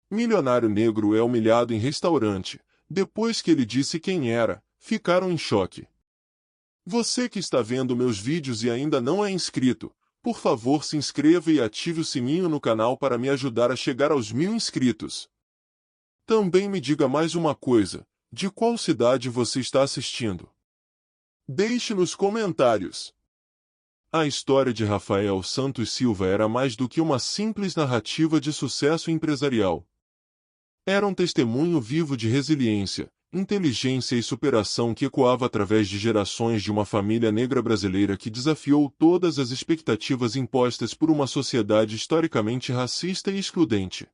Milionário negro é humilhado em restaurante. Depois que ele disse quem era, ficaram em choque. Você que está vendo meus vídeos e ainda não é inscrito, por favor se inscreva e ative o sininho no canal para me ajudar a chegar aos 1000 inscritos. Também me diga mais uma coisa, de qual cidade você está assistindo? Deixe nos comentários. A história de Rafael Santos Silva era mais do que uma simples narrativa de sucesso empresarial. Era um testemunho vivo de resiliência, inteligência e superação que ecoava através de gerações de uma família negra brasileira que desafiou todas as expectativas impostas por uma sociedade historicamente racista e excludente.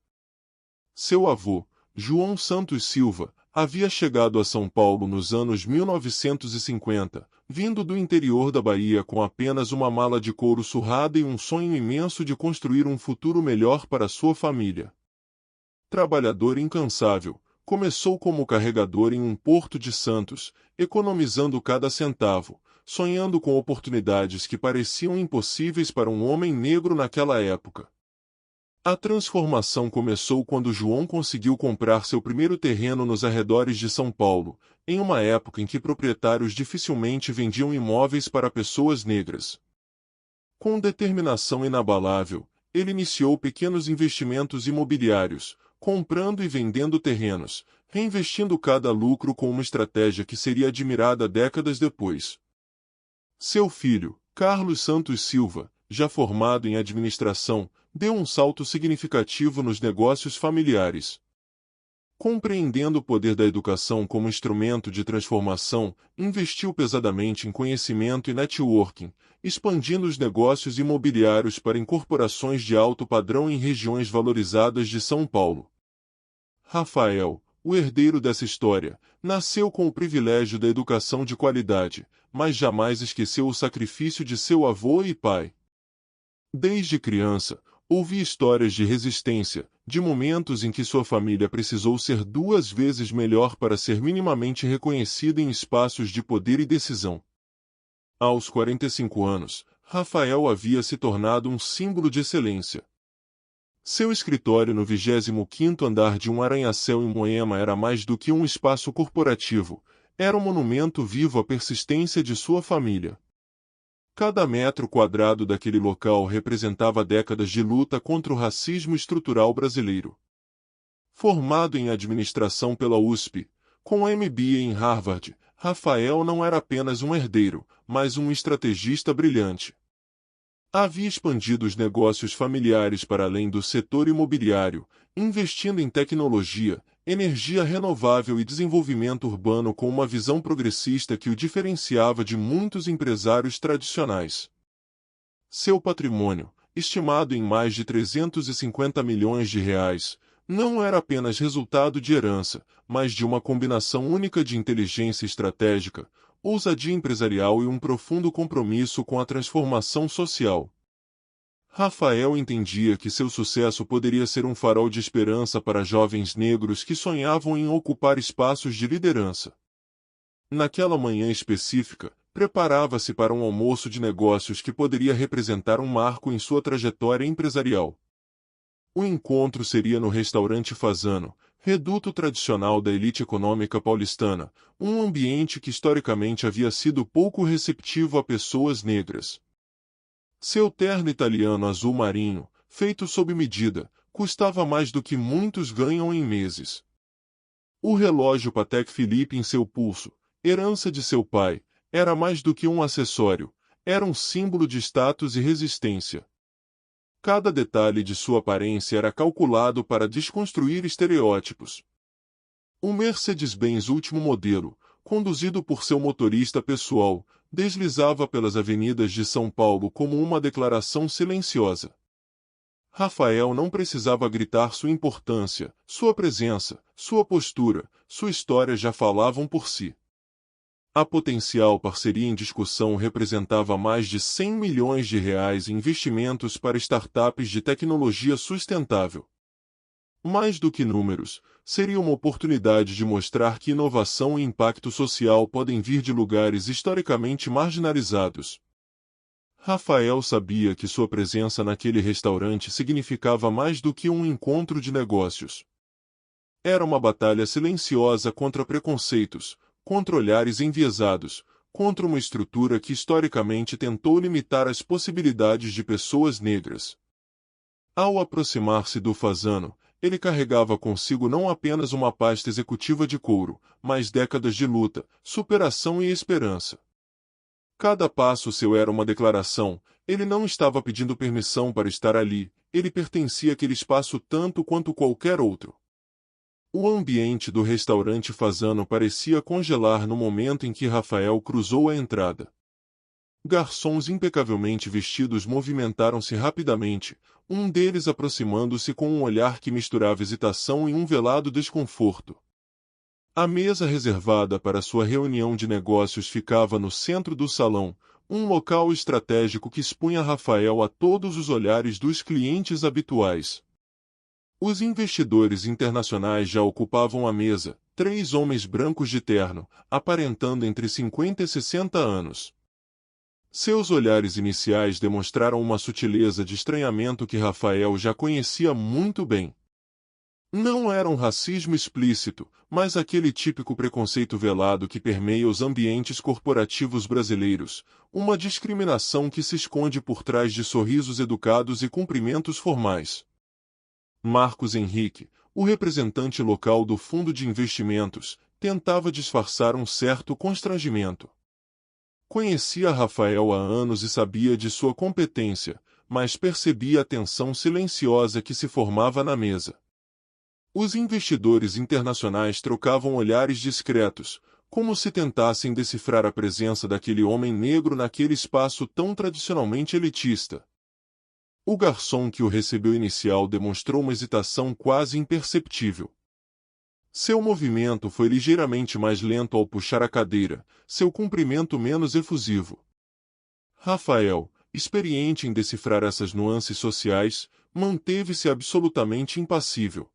Seu avô, João Santos Silva, havia chegado a São Paulo nos anos 1950, vindo do interior da Bahia com apenas uma mala de couro surrada e um sonho imenso de construir um futuro melhor para sua família. Trabalhador incansável, começou como carregador em um porto de Santos, economizando cada centavo, sonhando com oportunidades que pareciam impossíveis para um homem negro naquela época. A transformação começou quando João conseguiu comprar seu primeiro terreno nos arredores de São Paulo, em uma época em que proprietários dificilmente vendiam imóveis para pessoas negras. Com determinação inabalável, ele iniciou pequenos investimentos imobiliários, comprando e vendendo terrenos, reinvestindo cada lucro com uma estratégia que seria admirada décadas depois. Seu filho, Carlos Santos Silva, já formado em administração, deu um salto significativo nos negócios familiares. Compreendendo o poder da educação como instrumento de transformação, investiu pesadamente em conhecimento e networking, expandindo os negócios imobiliários para incorporações de alto padrão em regiões valorizadas de São Paulo. Rafael, o herdeiro dessa história, nasceu com o privilégio da educação de qualidade, mas jamais esqueceu o sacrifício de seu avô e pai. Desde criança, ouvi histórias de resistência, de momentos em que sua família precisou ser 2 vezes melhor para ser minimamente reconhecida em espaços de poder e decisão. Aos 45 anos, Rafael havia se tornado um símbolo de excelência. Seu escritório no 25º andar de um arranha-céu em Moema era mais do que um espaço corporativo, era um monumento vivo à persistência de sua família. Cada metro quadrado daquele local representava décadas de luta contra o racismo estrutural brasileiro. Formado em administração pela USP, com MBA em Harvard, Rafael não era apenas um herdeiro, mas um estrategista brilhante. Havia expandido os negócios familiares para além do setor imobiliário, investindo em tecnologia, energia renovável e desenvolvimento urbano com uma visão progressista que o diferenciava de muitos empresários tradicionais. Seu patrimônio, estimado em mais de 350 milhões de reais, não era apenas resultado de herança, mas de uma combinação única de inteligência estratégica, ousadia empresarial e um profundo compromisso com a transformação social. Rafael entendia que seu sucesso poderia ser um farol de esperança para jovens negros que sonhavam em ocupar espaços de liderança. Naquela manhã específica, preparava-se para um almoço de negócios que poderia representar um marco em sua trajetória empresarial. O encontro seria no restaurante Fasano, reduto tradicional da elite econômica paulistana, um ambiente que historicamente havia sido pouco receptivo a pessoas negras. Seu terno italiano azul marinho, feito sob medida, custava mais do que muitos ganham em meses. O relógio Patek Philippe em seu pulso, herança de seu pai, era mais do que um acessório, era um símbolo de status e resistência. Cada detalhe de sua aparência era calculado para desconstruir estereótipos. Um Mercedes-Benz último modelo, conduzido por seu motorista pessoal, deslizava pelas avenidas de São Paulo como uma declaração silenciosa. Rafael não precisava gritar sua importância, sua presença, sua postura, sua história já falavam por si. A potencial parceria em discussão representava mais de 100 milhões de reais em investimentos para startups de tecnologia sustentável. Mais do que números, seria uma oportunidade de mostrar que inovação e impacto social podem vir de lugares historicamente marginalizados. Rafael sabia que sua presença naquele restaurante significava mais do que um encontro de negócios. Era uma batalha silenciosa contra preconceitos, contra olhares enviesados, contra uma estrutura que historicamente tentou limitar as possibilidades de pessoas negras. Ao aproximar-se do Fasano, ele carregava consigo não apenas uma pasta executiva de couro, mas décadas de luta, superação e esperança. Cada passo seu era uma declaração. Ele não estava pedindo permissão para estar ali, ele pertencia àquele espaço tanto quanto qualquer outro. O ambiente do restaurante Fasano parecia congelar no momento em que Rafael cruzou a entrada. Garçons impecavelmente vestidos movimentaram-se rapidamente, um deles aproximando-se com um olhar que misturava hesitação e um velado desconforto. A mesa reservada para sua reunião de negócios ficava no centro do salão, um local estratégico que expunha Rafael a todos os olhares dos clientes habituais. Os investidores internacionais já ocupavam a mesa, 3 homens brancos de terno, aparentando entre 50 e 60 anos. Seus olhares iniciais demonstraram uma sutileza de estranhamento que Rafael já conhecia muito bem. Não era um racismo explícito, mas aquele típico preconceito velado que permeia os ambientes corporativos brasileiros, uma discriminação que se esconde por trás de sorrisos educados e cumprimentos formais. Marcos Henrique, o representante local do fundo de investimentos, tentava disfarçar um certo constrangimento. Conhecia Rafael há anos e sabia de sua competência, mas percebia a tensão silenciosa que se formava na mesa. Os investidores internacionais trocavam olhares discretos, como se tentassem decifrar a presença daquele homem negro naquele espaço tão tradicionalmente elitista. O garçom que o recebeu inicial demonstrou uma hesitação quase imperceptível. Seu movimento foi ligeiramente mais lento ao puxar a cadeira, seu cumprimento menos efusivo. Rafael, experiente em decifrar essas nuances sociais, manteve-se absolutamente impassível.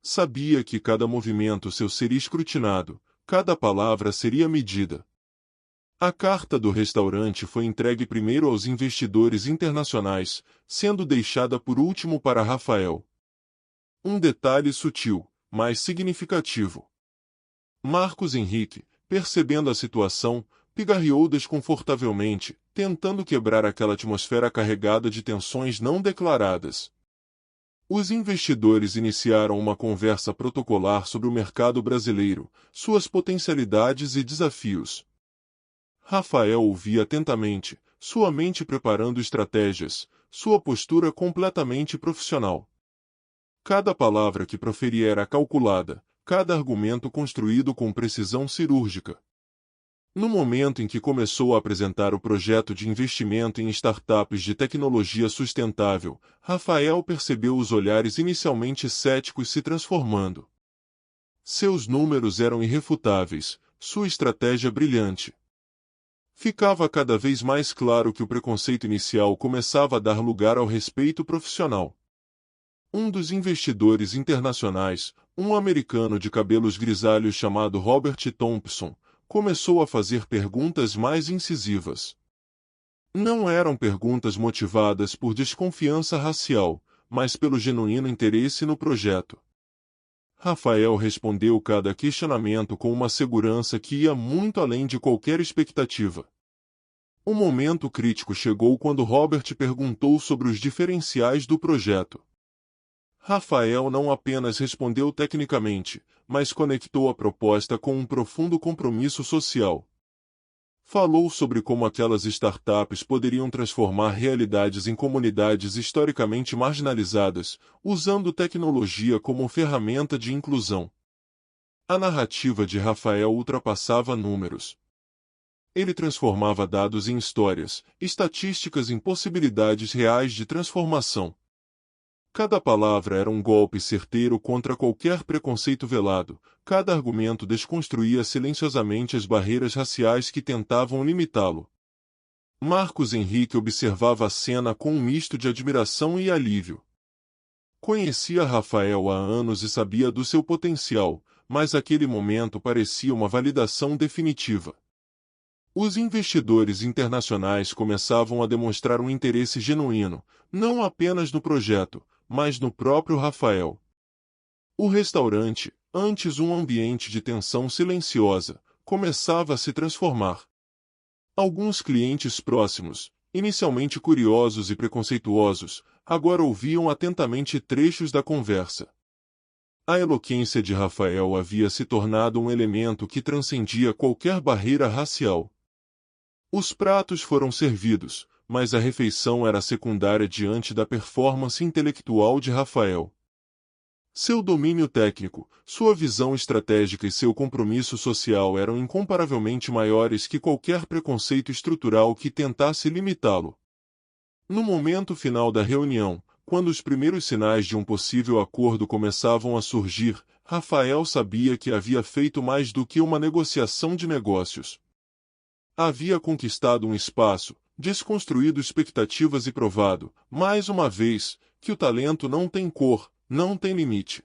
Sabia que cada movimento seu seria escrutinado, cada palavra seria medida. A carta do restaurante foi entregue primeiro aos investidores internacionais, sendo deixada por último para Rafael. Um detalhe sutil, mas significativo. Marcos Henrique, percebendo a situação, pigarreou desconfortavelmente, tentando quebrar aquela atmosfera carregada de tensões não declaradas. Os investidores iniciaram uma conversa protocolar sobre o mercado brasileiro, suas potencialidades e desafios. Rafael ouvia atentamente, sua mente preparando estratégias, sua postura completamente profissional. Cada palavra que proferia era calculada, cada argumento construído com precisão cirúrgica. No momento em que começou a apresentar o projeto de investimento em startups de tecnologia sustentável, Rafael percebeu os olhares inicialmente céticos se transformando. Seus números eram irrefutáveis, sua estratégia brilhante. Ficava cada vez mais claro que o preconceito inicial começava a dar lugar ao respeito profissional. Um dos investidores internacionais, um americano de cabelos grisalhos chamado Robert Thompson, começou a fazer perguntas mais incisivas. Não eram perguntas motivadas por desconfiança racial, mas pelo genuíno interesse no projeto. Rafael respondeu cada questionamento com uma segurança que ia muito além de qualquer expectativa. O momento crítico chegou quando Robert perguntou sobre os diferenciais do projeto. Rafael não apenas respondeu tecnicamente, mas conectou a proposta com um profundo compromisso social. Falou sobre como aquelas startups poderiam transformar realidades em comunidades historicamente marginalizadas, usando tecnologia como ferramenta de inclusão. A narrativa de Rafael ultrapassava números. Ele transformava dados em histórias, estatísticas em possibilidades reais de transformação. Cada palavra era um golpe certeiro contra qualquer preconceito velado, cada argumento desconstruía silenciosamente as barreiras raciais que tentavam limitá-lo. Marcos Henrique observava a cena com um misto de admiração e alívio. Conhecia Rafael há anos e sabia do seu potencial, mas aquele momento parecia uma validação definitiva. Os investidores internacionais começavam a demonstrar um interesse genuíno, não apenas no projeto, mas no próprio Rafael. O restaurante, antes um ambiente de tensão silenciosa, começava a se transformar. Alguns clientes próximos, inicialmente curiosos e preconceituosos, agora ouviam atentamente trechos da conversa. A eloquência de Rafael havia se tornado um elemento que transcendia qualquer barreira racial. Os pratos foram servidos, mas a refeição era secundária diante da performance intelectual de Rafael. Seu domínio técnico, sua visão estratégica e seu compromisso social eram incomparavelmente maiores que qualquer preconceito estrutural que tentasse limitá-lo. No momento final da reunião, quando os primeiros sinais de um possível acordo começavam a surgir, Rafael sabia que havia feito mais do que uma negociação de negócios. Havia conquistado um espaço, desconstruído expectativas e provado, mais uma vez, que o talento não tem cor, não tem limite.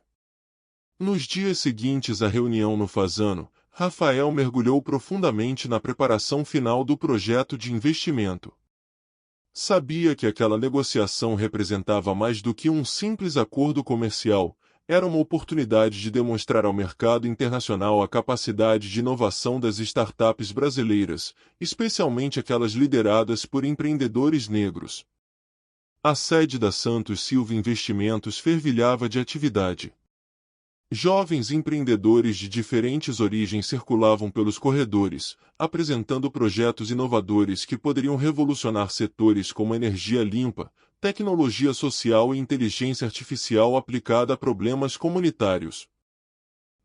Nos dias seguintes à reunião no Fasano, Rafael mergulhou profundamente na preparação final do projeto de investimento. Sabia que aquela negociação representava mais do que um simples acordo comercial, era uma oportunidade de demonstrar ao mercado internacional a capacidade de inovação das startups brasileiras, especialmente aquelas lideradas por empreendedores negros. A sede da Santos Silva Investimentos fervilhava de atividade. Jovens empreendedores de diferentes origens circulavam pelos corredores, apresentando projetos inovadores que poderiam revolucionar setores como energia limpa, tecnologia social e inteligência artificial aplicada a problemas comunitários.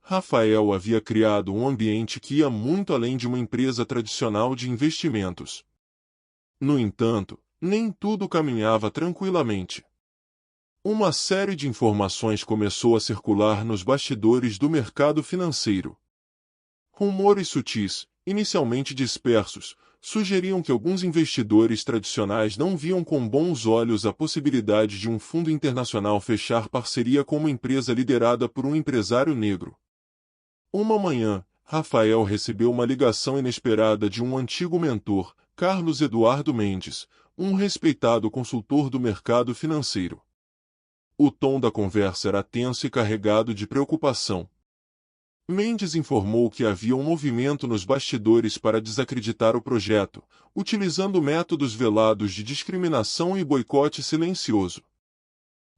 Rafael havia criado um ambiente que ia muito além de uma empresa tradicional de investimentos. No entanto, nem tudo caminhava tranquilamente. Uma série de informações começou a circular nos bastidores do mercado financeiro. Rumores sutis, inicialmente dispersos, sugeriam que alguns investidores tradicionais não viam com bons olhos a possibilidade de um fundo internacional fechar parceria com uma empresa liderada por um empresário negro. Uma manhã, Rafael recebeu uma ligação inesperada de um antigo mentor, Carlos Eduardo Mendes, um respeitado consultor do mercado financeiro. O tom da conversa era tenso e carregado de preocupação. Mendes informou que havia um movimento nos bastidores para desacreditar o projeto, utilizando métodos velados de discriminação e boicote silencioso.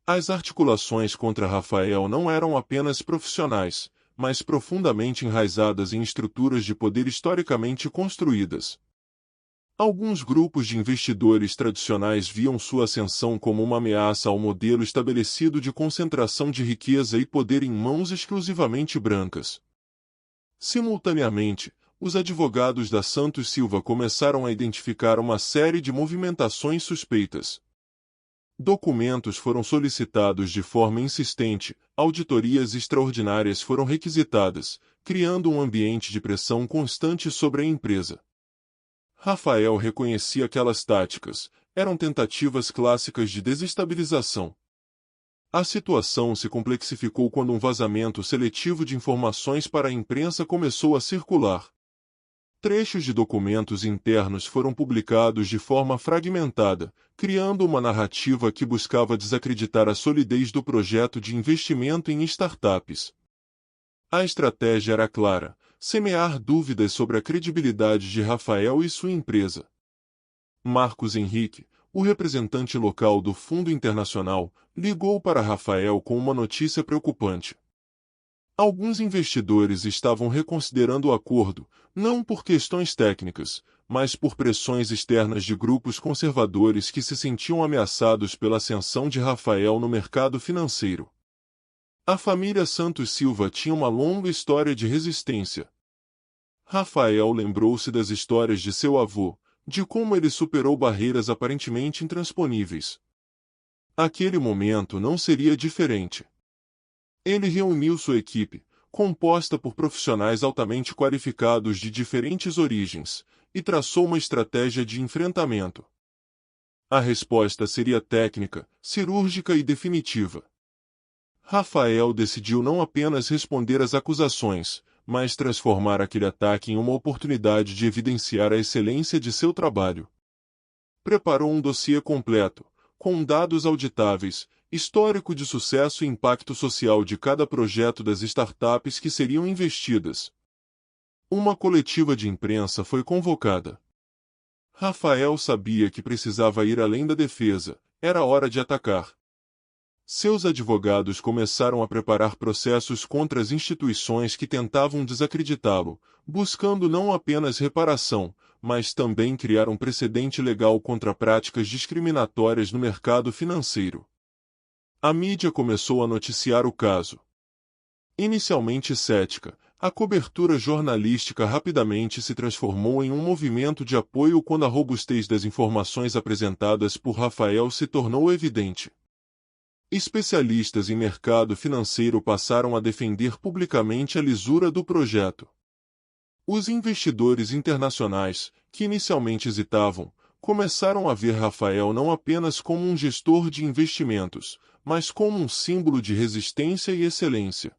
As articulações contra Rafael não eram apenas profissionais, mas profundamente enraizadas em estruturas de poder historicamente construídas. Alguns grupos de investidores tradicionais viam sua ascensão como uma ameaça ao modelo estabelecido de concentração de riqueza e poder em mãos exclusivamente brancas. Simultaneamente, os advogados da Santos Silva começaram a identificar uma série de movimentações suspeitas. Documentos foram solicitados de forma insistente, auditorias extraordinárias foram requisitadas, criando um ambiente de pressão constante sobre a empresa. Rafael reconhecia aquelas táticas, eram tentativas clássicas de desestabilização. A situação se complexificou quando um vazamento seletivo de informações para a imprensa começou a circular. Trechos de documentos internos foram publicados de forma fragmentada, criando uma narrativa que buscava desacreditar a solidez do projeto de investimento em startups. A estratégia era clara: semear dúvidas sobre a credibilidade de Rafael e sua empresa. Marcos Henrique, o representante local do Fundo Internacional, ligou para Rafael com uma notícia preocupante. Alguns investidores estavam reconsiderando o acordo, não por questões técnicas, mas por pressões externas de grupos conservadores que se sentiam ameaçados pela ascensão de Rafael no mercado financeiro. A família Santos Silva tinha uma longa história de resistência. Rafael lembrou-se das histórias de seu avô, de como ele superou barreiras aparentemente intransponíveis. Aquele momento não seria diferente. Ele reuniu sua equipe, composta por profissionais altamente qualificados de diferentes origens, e traçou uma estratégia de enfrentamento. A resposta seria técnica, cirúrgica e definitiva. Rafael decidiu não apenas responder às acusações, mas transformar aquele ataque em uma oportunidade de evidenciar a excelência de seu trabalho. Preparou um dossiê completo, com dados auditáveis, histórico de sucesso e impacto social de cada projeto das startups que seriam investidas. Uma coletiva de imprensa foi convocada. Rafael sabia que precisava ir além da defesa, era hora de atacar. Seus advogados começaram a preparar processos contra as instituições que tentavam desacreditá-lo, buscando não apenas reparação, mas também criar um precedente legal contra práticas discriminatórias no mercado financeiro. A mídia começou a noticiar o caso. Inicialmente cética, a cobertura jornalística rapidamente se transformou em um movimento de apoio quando a robustez das informações apresentadas por Rafael se tornou evidente. Especialistas em mercado financeiro passaram a defender publicamente a lisura do projeto. Os investidores internacionais, que inicialmente hesitavam, começaram a ver Rafael não apenas como um gestor de investimentos, mas como um símbolo de resistência e excelência.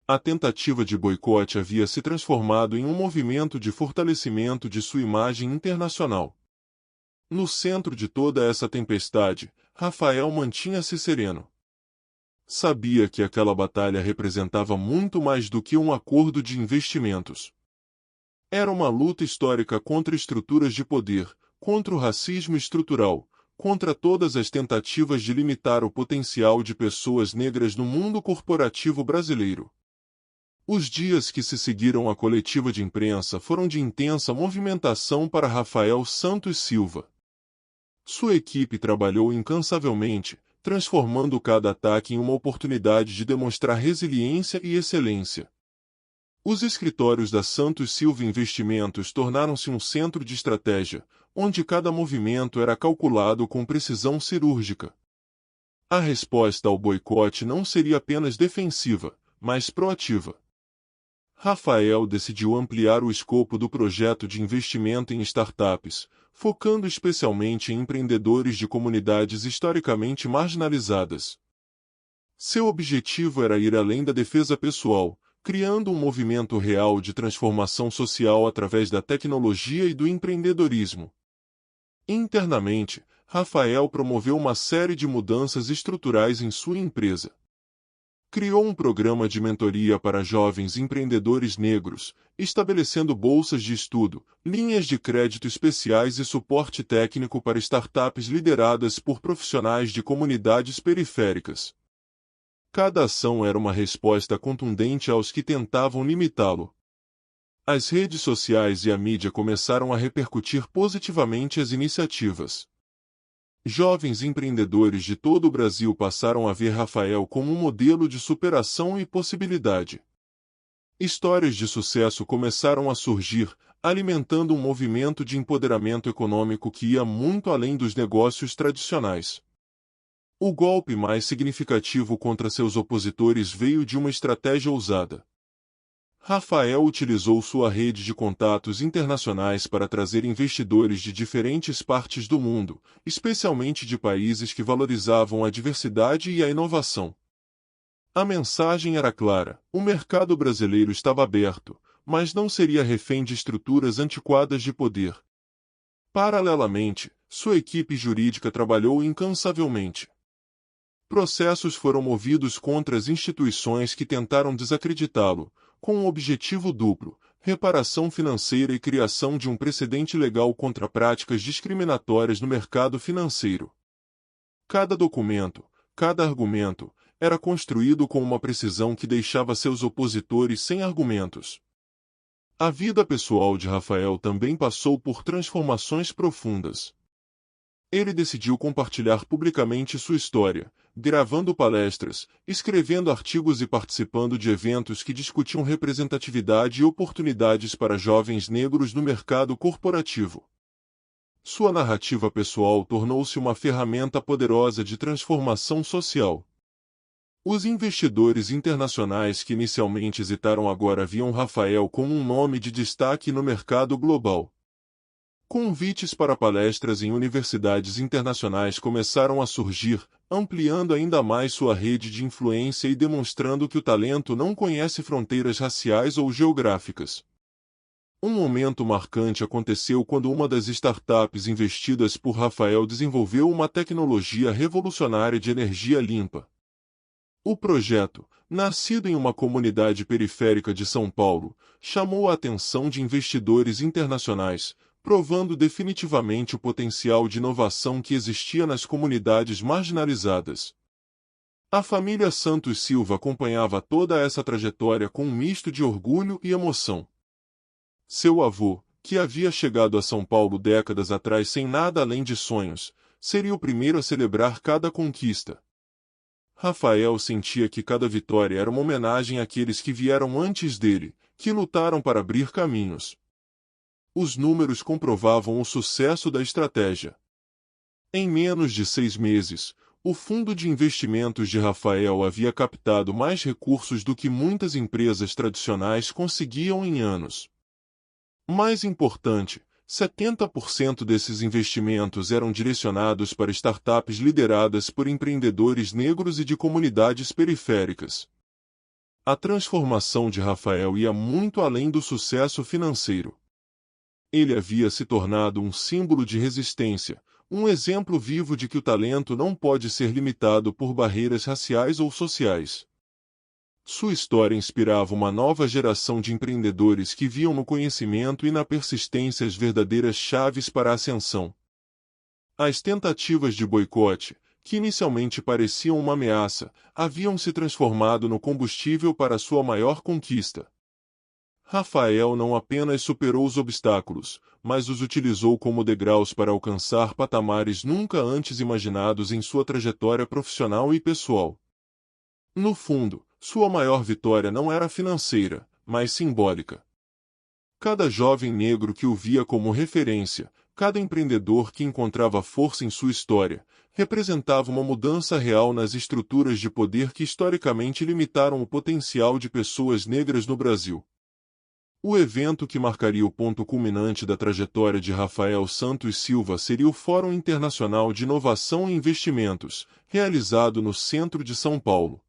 A tentativa de boicote havia se transformado em um movimento de fortalecimento de sua imagem internacional. No centro de toda essa tempestade, Rafael mantinha-se sereno. Sabia que aquela batalha representava muito mais do que um acordo de investimentos. Era uma luta histórica contra estruturas de poder, contra o racismo estrutural, contra todas as tentativas de limitar o potencial de pessoas negras no mundo corporativo brasileiro. Os dias que se seguiram à coletiva de imprensa foram de intensa movimentação para Rafael Santos Silva. Sua equipe trabalhou incansavelmente, transformando cada ataque em uma oportunidade de demonstrar resiliência e excelência. Os escritórios da Santos Silva Investimentos tornaram-se um centro de estratégia, onde cada movimento era calculado com precisão cirúrgica. A resposta ao boicote não seria apenas defensiva, mas proativa. Rafael decidiu ampliar o escopo do projeto de investimento em startups, focando especialmente em empreendedores de comunidades historicamente marginalizadas. Seu objetivo era ir além da defesa pessoal, criando um movimento real de transformação social através da tecnologia e do empreendedorismo. Internamente, Rafael promoveu uma série de mudanças estruturais em sua empresa. Criou um programa de mentoria para jovens empreendedores negros, estabelecendo bolsas de estudo, linhas de crédito especiais e suporte técnico para startups lideradas por profissionais de comunidades periféricas. Cada ação era uma resposta contundente aos que tentavam limitá-lo. As redes sociais e a mídia começaram a repercutir positivamente as iniciativas. Jovens empreendedores de todo o Brasil passaram a ver Rafael como um modelo de superação e possibilidade. Histórias de sucesso começaram a surgir, alimentando um movimento de empoderamento econômico que ia muito além dos negócios tradicionais. O golpe mais significativo contra seus opositores veio de uma estratégia ousada. Rafael utilizou sua rede de contatos internacionais para trazer investidores de diferentes partes do mundo, especialmente de países que valorizavam a diversidade e a inovação. A mensagem era clara: o mercado brasileiro estava aberto, mas não seria refém de estruturas antiquadas de poder. Paralelamente, sua equipe jurídica trabalhou incansavelmente. Processos foram movidos contra as instituições que tentaram desacreditá-lo, com um objetivo duplo: reparação financeira e criação de um precedente legal contra práticas discriminatórias no mercado financeiro. Cada documento, cada argumento, era construído com uma precisão que deixava seus opositores sem argumentos. A vida pessoal de Rafael também passou por transformações profundas. Ele decidiu compartilhar publicamente sua história, gravando palestras, escrevendo artigos e participando de eventos que discutiam representatividade e oportunidades para jovens negros no mercado corporativo. Sua narrativa pessoal tornou-se uma ferramenta poderosa de transformação social. Os investidores internacionais que inicialmente hesitaram agora viam Rafael como um nome de destaque no mercado global. Convites para palestras em universidades internacionais começaram a surgir, ampliando ainda mais sua rede de influência e demonstrando que o talento não conhece fronteiras raciais ou geográficas. Um momento marcante aconteceu quando uma das startups investidas por Rafael desenvolveu uma tecnologia revolucionária de energia limpa. O projeto, nascido em uma comunidade periférica de São Paulo, chamou a atenção de investidores internacionais, provando definitivamente o potencial de inovação que existia nas comunidades marginalizadas. A família Santos Silva acompanhava toda essa trajetória com um misto de orgulho e emoção. Seu avô, que havia chegado a São Paulo décadas atrás sem nada além de sonhos, seria o primeiro a celebrar cada conquista. Rafael sentia que cada vitória era uma homenagem àqueles que vieram antes dele, que lutaram para abrir caminhos. Os números comprovavam o sucesso da estratégia. Em menos de 6 meses, o fundo de investimentos de Rafael havia captado mais recursos do que muitas empresas tradicionais conseguiam em anos. Mais importante, 70% desses investimentos eram direcionados para startups lideradas por empreendedores negros e de comunidades periféricas. A transformação de Rafael ia muito além do sucesso financeiro. Ele havia se tornado um símbolo de resistência, um exemplo vivo de que o talento não pode ser limitado por barreiras raciais ou sociais. Sua história inspirava uma nova geração de empreendedores que viam no conhecimento e na persistência as verdadeiras chaves para a ascensão. As tentativas de boicote, que inicialmente pareciam uma ameaça, haviam se transformado no combustível para sua maior conquista. Rafael não apenas superou os obstáculos, mas os utilizou como degraus para alcançar patamares nunca antes imaginados em sua trajetória profissional e pessoal. No fundo, sua maior vitória não era financeira, mas simbólica. Cada jovem negro que o via como referência, cada empreendedor que encontrava força em sua história, representava uma mudança real nas estruturas de poder que historicamente limitaram o potencial de pessoas negras no Brasil. O evento que marcaria o ponto culminante da trajetória de Rafael Santos Silva seria o Fórum Internacional de Inovação e Investimentos, realizado no centro de São Paulo.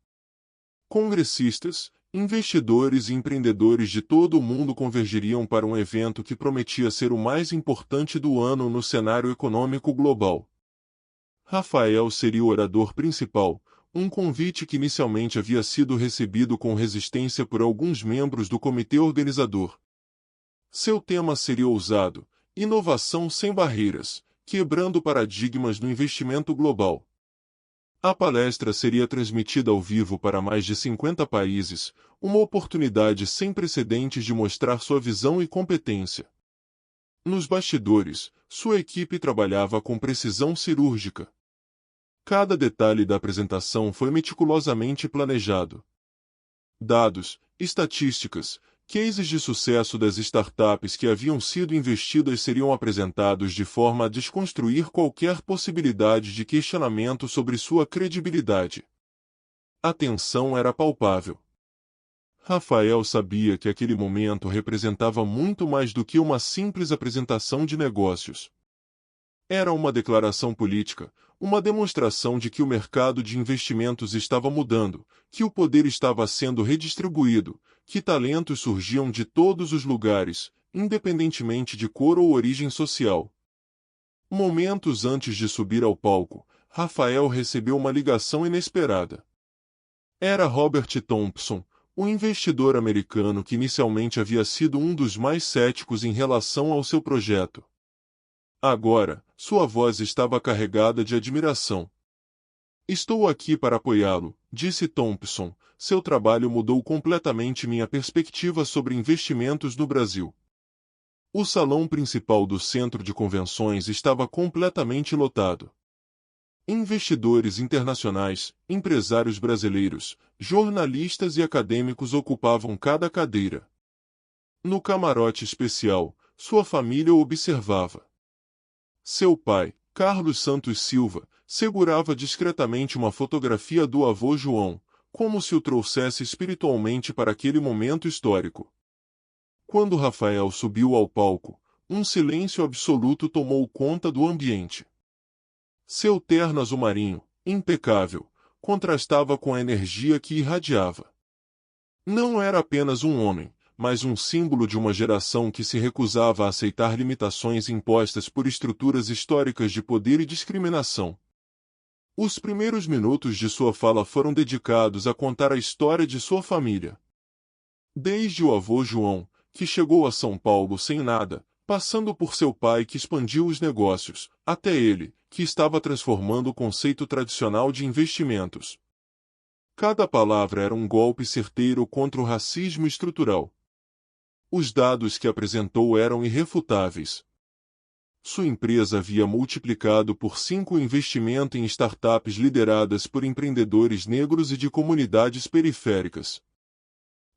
Congressistas, investidores e empreendedores de todo o mundo convergiriam para um evento que prometia ser o mais importante do ano no cenário econômico global. Rafael seria o orador principal, um convite que inicialmente havia sido recebido com resistência por alguns membros do comitê organizador. Seu tema seria ousado: inovação sem barreiras, quebrando paradigmas no investimento global. A palestra seria transmitida ao vivo para mais de 50 países, uma oportunidade sem precedentes de mostrar sua visão e competência. Nos bastidores, sua equipe trabalhava com precisão cirúrgica. Cada detalhe da apresentação foi meticulosamente planejado. Dados, estatísticas, cases de sucesso das startups que haviam sido investidas seriam apresentados de forma a desconstruir qualquer possibilidade de questionamento sobre sua credibilidade. A tensão era palpável. Rafael sabia que aquele momento representava muito mais do que uma simples apresentação de negócios. Era uma declaração política, uma demonstração de que o mercado de investimentos estava mudando, que o poder estava sendo redistribuído, que talentos surgiam de todos os lugares, independentemente de cor ou origem social. Momentos antes de subir ao palco, Rafael recebeu uma ligação inesperada. Era Robert Thompson, um investidor americano que inicialmente havia sido um dos mais céticos em relação ao seu projeto. Agora, sua voz estava carregada de admiração. "Estou aqui para apoiá-lo", disse Thompson. "Seu trabalho mudou completamente minha perspectiva sobre investimentos no Brasil." O salão principal do centro de convenções estava completamente lotado. Investidores internacionais, empresários brasileiros, jornalistas e acadêmicos ocupavam cada cadeira. No camarote especial, sua família o observava. Seu pai, Carlos Santos Silva, segurava discretamente uma fotografia do avô João, como se o trouxesse espiritualmente para aquele momento histórico. Quando Rafael subiu ao palco, um silêncio absoluto tomou conta do ambiente. Seu terno azul marinho, impecável, contrastava com a energia que irradiava. Não era apenas um homem, mas um símbolo de uma geração que se recusava a aceitar limitações impostas por estruturas históricas de poder e discriminação. Os primeiros minutos de sua fala foram dedicados a contar a história de sua família. Desde o avô João, que chegou a São Paulo sem nada, passando por seu pai que expandiu os negócios, até ele, que estava transformando o conceito tradicional de investimentos. Cada palavra era um golpe certeiro contra o racismo estrutural. Os dados que apresentou eram irrefutáveis. Sua empresa havia multiplicado por 5 o investimento em startups lideradas por empreendedores negros e de comunidades periféricas.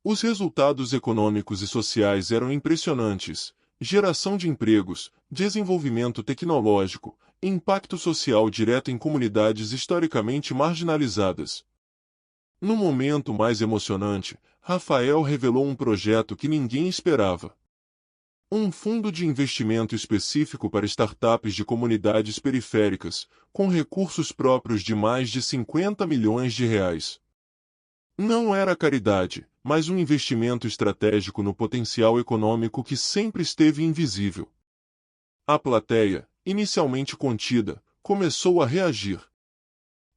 Os resultados econômicos e sociais eram impressionantes: geração de empregos, desenvolvimento tecnológico, impacto social direto em comunidades historicamente marginalizadas. No momento mais emocionante, Rafael revelou um projeto que ninguém esperava. Um fundo de investimento específico para startups de comunidades periféricas, com recursos próprios de mais de 50 milhões de reais. Não era caridade, mas um investimento estratégico no potencial econômico que sempre esteve invisível. A plateia, inicialmente contida, começou a reagir.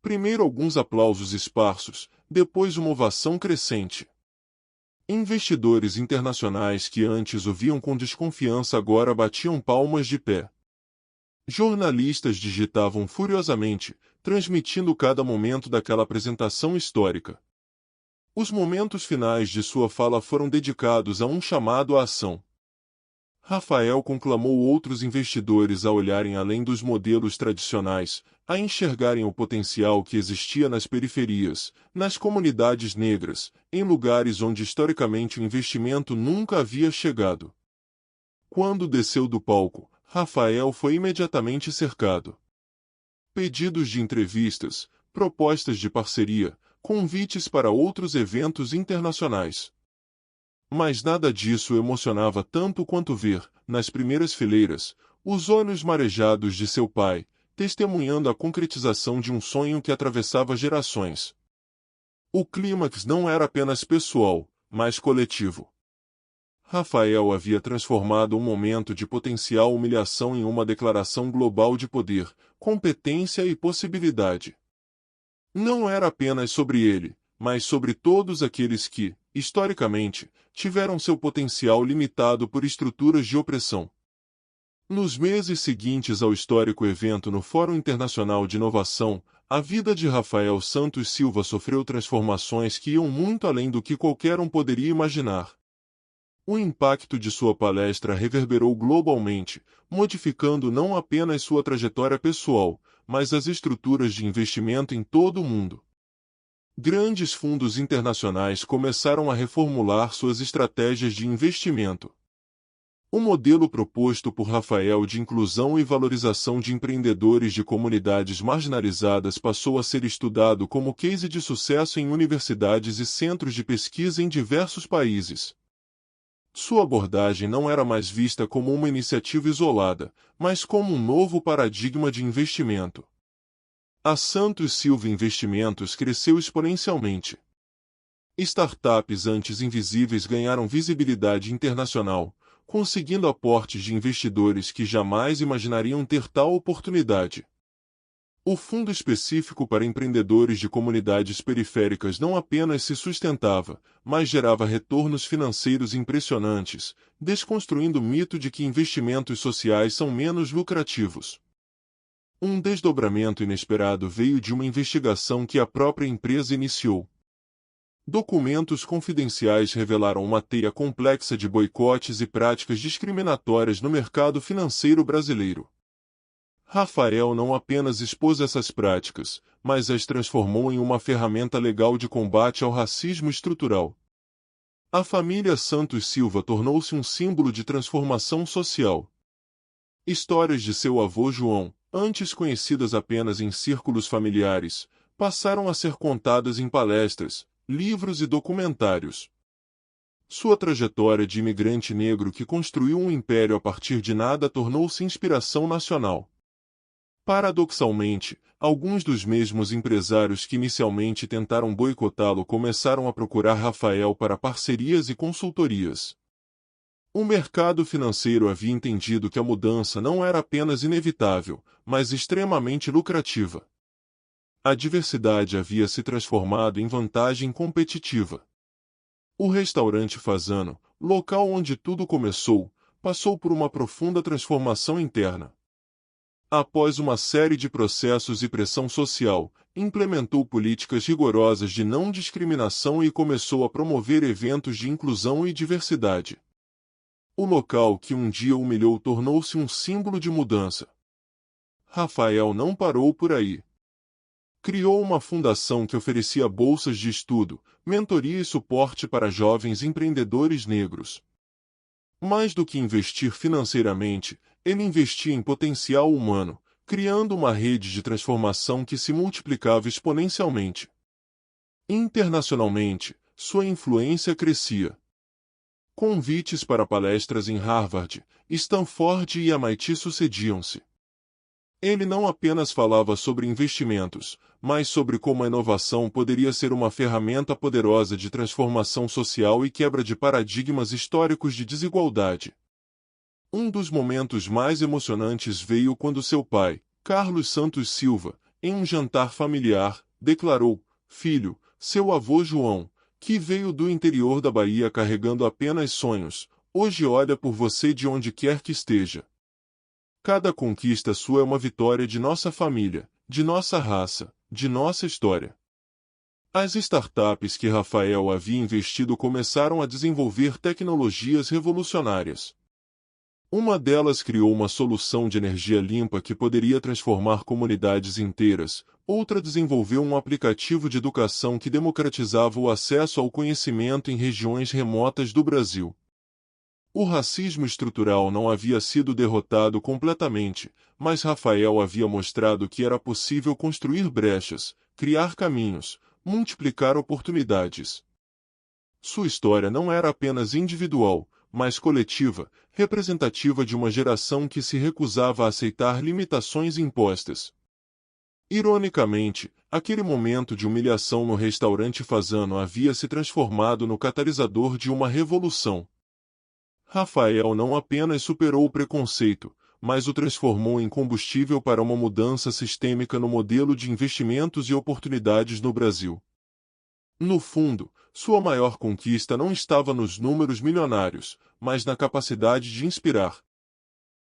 Primeiro alguns aplausos esparsos, depois uma ovação crescente. Investidores internacionais que antes o viam com desconfiança agora batiam palmas de pé. Jornalistas digitavam furiosamente, transmitindo cada momento daquela apresentação histórica. Os momentos finais de sua fala foram dedicados a um chamado à ação. Rafael conclamou outros investidores a olharem além dos modelos tradicionais, a enxergarem o potencial que existia nas periferias, nas comunidades negras, em lugares onde historicamente o investimento nunca havia chegado. Quando desceu do palco, Rafael foi imediatamente cercado. Pedidos de entrevistas, propostas de parceria, convites para outros eventos internacionais. Mas nada disso o emocionava tanto quanto ver, nas primeiras fileiras, os olhos marejados de seu pai, testemunhando a concretização de um sonho que atravessava gerações. O clímax não era apenas pessoal, mas coletivo. Rafael havia transformado um momento de potencial humilhação em uma declaração global de poder, competência e possibilidade. Não era apenas sobre ele, mas sobre todos aqueles que, historicamente, tiveram seu potencial limitado por estruturas de opressão. Nos meses seguintes ao histórico evento no Fórum Internacional de Inovação, a vida de Rafael Santos Silva sofreu transformações que iam muito além do que qualquer um poderia imaginar. O impacto de sua palestra reverberou globalmente, modificando não apenas sua trajetória pessoal, mas as estruturas de investimento em todo o mundo. Grandes fundos internacionais começaram a reformular suas estratégias de investimento. O modelo proposto por Rafael de inclusão e valorização de empreendedores de comunidades marginalizadas passou a ser estudado como case de sucesso em universidades e centros de pesquisa em diversos países. Sua abordagem não era mais vista como uma iniciativa isolada, mas como um novo paradigma de investimento. A Santos Silva Investimentos cresceu exponencialmente. Startups antes invisíveis ganharam visibilidade internacional, conseguindo aportes de investidores que jamais imaginariam ter tal oportunidade. O fundo específico para empreendedores de comunidades periféricas não apenas se sustentava, mas gerava retornos financeiros impressionantes, desconstruindo o mito de que investimentos sociais são menos lucrativos. Um desdobramento inesperado veio de uma investigação que a própria empresa iniciou. Documentos confidenciais revelaram uma teia complexa de boicotes e práticas discriminatórias no mercado financeiro brasileiro. Rafael não apenas expôs essas práticas, mas as transformou em uma ferramenta legal de combate ao racismo estrutural. A família Santos Silva tornou-se um símbolo de transformação social. Histórias de seu avô João, antes conhecidas apenas em círculos familiares, passaram a ser contadas em palestras, livros e documentários. Sua trajetória de imigrante negro que construiu um império a partir de nada tornou-se inspiração nacional. Paradoxalmente, alguns dos mesmos empresários que inicialmente tentaram boicotá-lo começaram a procurar Rafael para parcerias e consultorias. O mercado financeiro havia entendido que a mudança não era apenas inevitável, mas extremamente lucrativa. A diversidade havia se transformado em vantagem competitiva. O restaurante Fazano, local onde tudo começou, passou por uma profunda transformação interna. Após uma série de processos e pressão social, implementou políticas rigorosas de não discriminação e começou a promover eventos de inclusão e diversidade. O local que um dia humilhou tornou-se um símbolo de mudança. Rafael não parou por aí. Criou uma fundação que oferecia bolsas de estudo, mentoria e suporte para jovens empreendedores negros. Mais do que investir financeiramente, ele investia em potencial humano, criando uma rede de transformação que se multiplicava exponencialmente. Internacionalmente, sua influência crescia. Convites para palestras em Harvard, Stanford e MIT sucediam-se. Ele não apenas falava sobre investimentos, mas sobre como a inovação poderia ser uma ferramenta poderosa de transformação social e quebra de paradigmas históricos de desigualdade. Um dos momentos mais emocionantes veio quando seu pai, Carlos Santos Silva, em um jantar familiar, declarou: "Filho, seu avô João, que veio do interior da Bahia carregando apenas sonhos, hoje olha por você de onde quer que esteja. Cada conquista sua é uma vitória de nossa família, de nossa raça, de nossa história." As startups que Rafael havia investido começaram a desenvolver tecnologias revolucionárias. Uma delas criou uma solução de energia limpa que poderia transformar comunidades inteiras, outra desenvolveu um aplicativo de educação que democratizava o acesso ao conhecimento em regiões remotas do Brasil. O racismo estrutural não havia sido derrotado completamente, mas Rafael havia mostrado que era possível construir brechas, criar caminhos, multiplicar oportunidades. Sua história não era apenas individual, mas coletiva, representativa de uma geração que se recusava a aceitar limitações impostas. Ironicamente, aquele momento de humilhação no restaurante Fazano havia se transformado no catalisador de uma revolução. Rafael não apenas superou o preconceito, mas o transformou em combustível para uma mudança sistêmica no modelo de investimentos e oportunidades no Brasil. No fundo, sua maior conquista não estava nos números milionários, mas na capacidade de inspirar.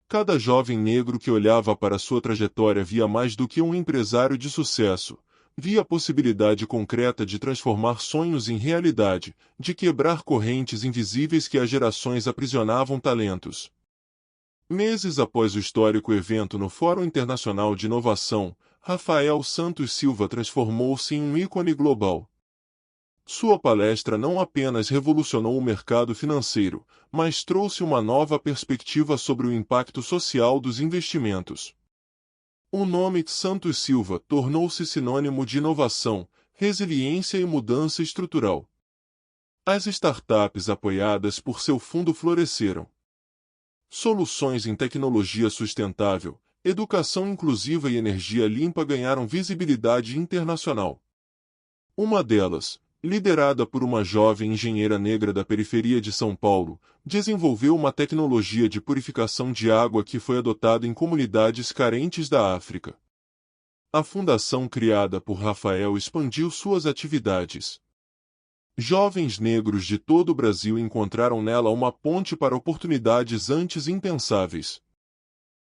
Cada jovem negro que olhava para sua trajetória via mais do que um empresário de sucesso, via a possibilidade concreta de transformar sonhos em realidade, de quebrar correntes invisíveis que há gerações aprisionavam talentos. Meses após o histórico evento no Fórum Internacional de Inovação, Rafael Santos Silva transformou-se em um ícone global. Sua palestra não apenas revolucionou o mercado financeiro, mas trouxe uma nova perspectiva sobre o impacto social dos investimentos. O nome Santos Silva tornou-se sinônimo de inovação, resiliência e mudança estrutural. As startups apoiadas por seu fundo floresceram. Soluções em tecnologia sustentável, educação inclusiva e energia limpa ganharam visibilidade internacional. Uma delas, liderada por uma jovem engenheira negra da periferia de São Paulo, desenvolveu uma tecnologia de purificação de água que foi adotada em comunidades carentes da África. A fundação criada por Rafael expandiu suas atividades. Jovens negros de todo o Brasil encontraram nela uma ponte para oportunidades antes impensáveis.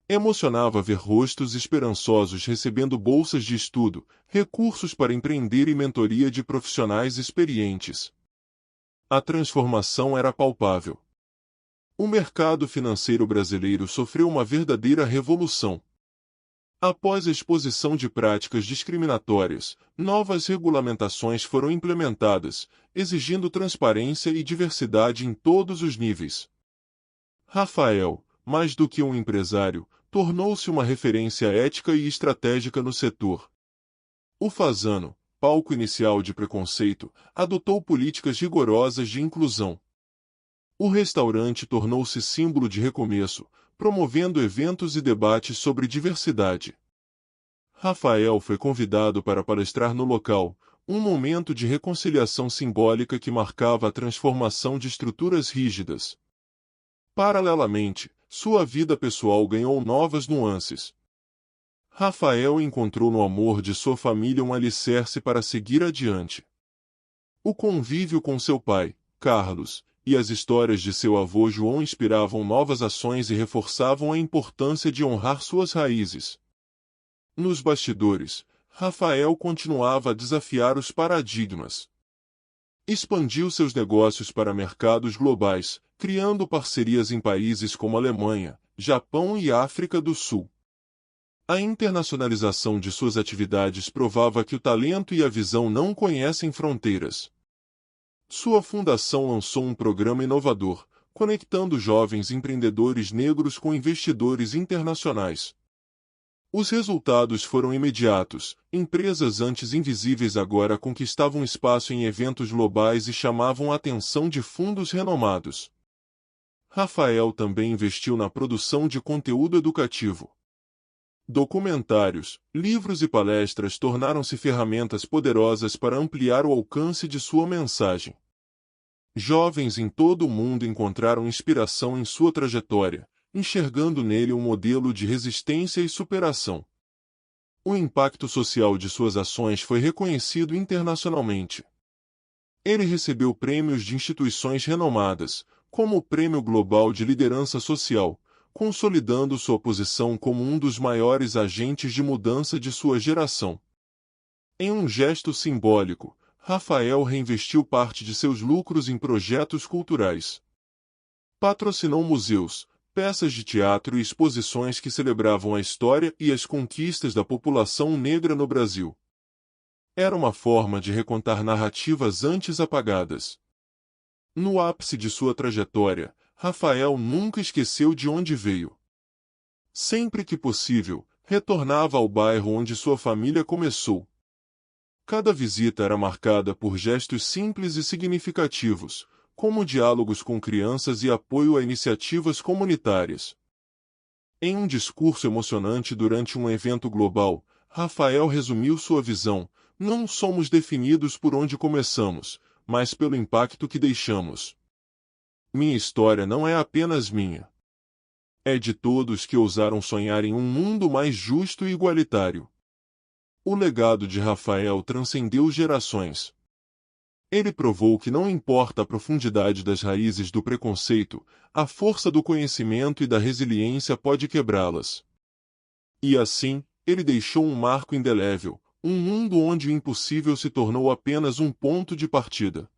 Emocionava ver rostos esperançosos recebendo bolsas de estudo, recursos para empreender e mentoria de profissionais experientes. A transformação era palpável. O mercado financeiro brasileiro sofreu uma verdadeira revolução. Após a exposição de práticas discriminatórias, novas regulamentações foram implementadas, exigindo transparência e diversidade em todos os níveis. Rafael, mais do que um empresário, tornou-se uma referência ética e estratégica no setor. O Fazano, palco inicial de preconceito, adotou políticas rigorosas de inclusão. O restaurante tornou-se símbolo de recomeço, promovendo eventos e debates sobre diversidade. Rafael foi convidado para palestrar no local, um momento de reconciliação simbólica que marcava a transformação de estruturas rígidas. Paralelamente, sua vida pessoal ganhou novas nuances. Rafael encontrou no amor de sua família um alicerce para seguir adiante. O convívio com seu pai, Carlos, e as histórias de seu avô João inspiravam novas ações e reforçavam a importância de honrar suas raízes. Nos bastidores, Rafael continuava a desafiar os paradigmas. Expandiu seus negócios para mercados globais, criando parcerias em países como Alemanha, Japão e África do Sul. A internacionalização de suas atividades provava que o talento e a visão não conhecem fronteiras. Sua fundação lançou um programa inovador, conectando jovens empreendedores negros com investidores internacionais. Os resultados foram imediatos. Empresas antes invisíveis agora conquistavam espaço em eventos globais e chamavam a atenção de fundos renomados. Rafael também investiu na produção de conteúdo educativo. Documentários, livros e palestras tornaram-se ferramentas poderosas para ampliar o alcance de sua mensagem. Jovens em todo o mundo encontraram inspiração em sua trajetória, enxergando nele um modelo de resistência e superação. O impacto social de suas ações foi reconhecido internacionalmente. Ele recebeu prêmios de instituições renomadas, como o Prêmio Global de Liderança Social, consolidando sua posição como um dos maiores agentes de mudança de sua geração. Em um gesto simbólico, Rafael reinvestiu parte de seus lucros em projetos culturais. Patrocinou museus, peças de teatro e exposições que celebravam a história e as conquistas da população negra no Brasil. Era uma forma de recontar narrativas antes apagadas. No ápice de sua trajetória, Rafael nunca esqueceu de onde veio. Sempre que possível, retornava ao bairro onde sua família começou. Cada visita era marcada por gestos simples e significativos, como diálogos com crianças e apoio a iniciativas comunitárias. Em um discurso emocionante durante um evento global, Rafael resumiu sua visão: não somos definidos por onde começamos, mas pelo impacto que deixamos. Minha história não é apenas minha. É de todos que ousaram sonhar em um mundo mais justo e igualitário. O legado de Rafael transcendeu gerações. Ele provou que não importa a profundidade das raízes do preconceito, a força do conhecimento e da resiliência pode quebrá-las. E assim, ele deixou um marco indelével, um mundo onde o impossível se tornou apenas um ponto de partida.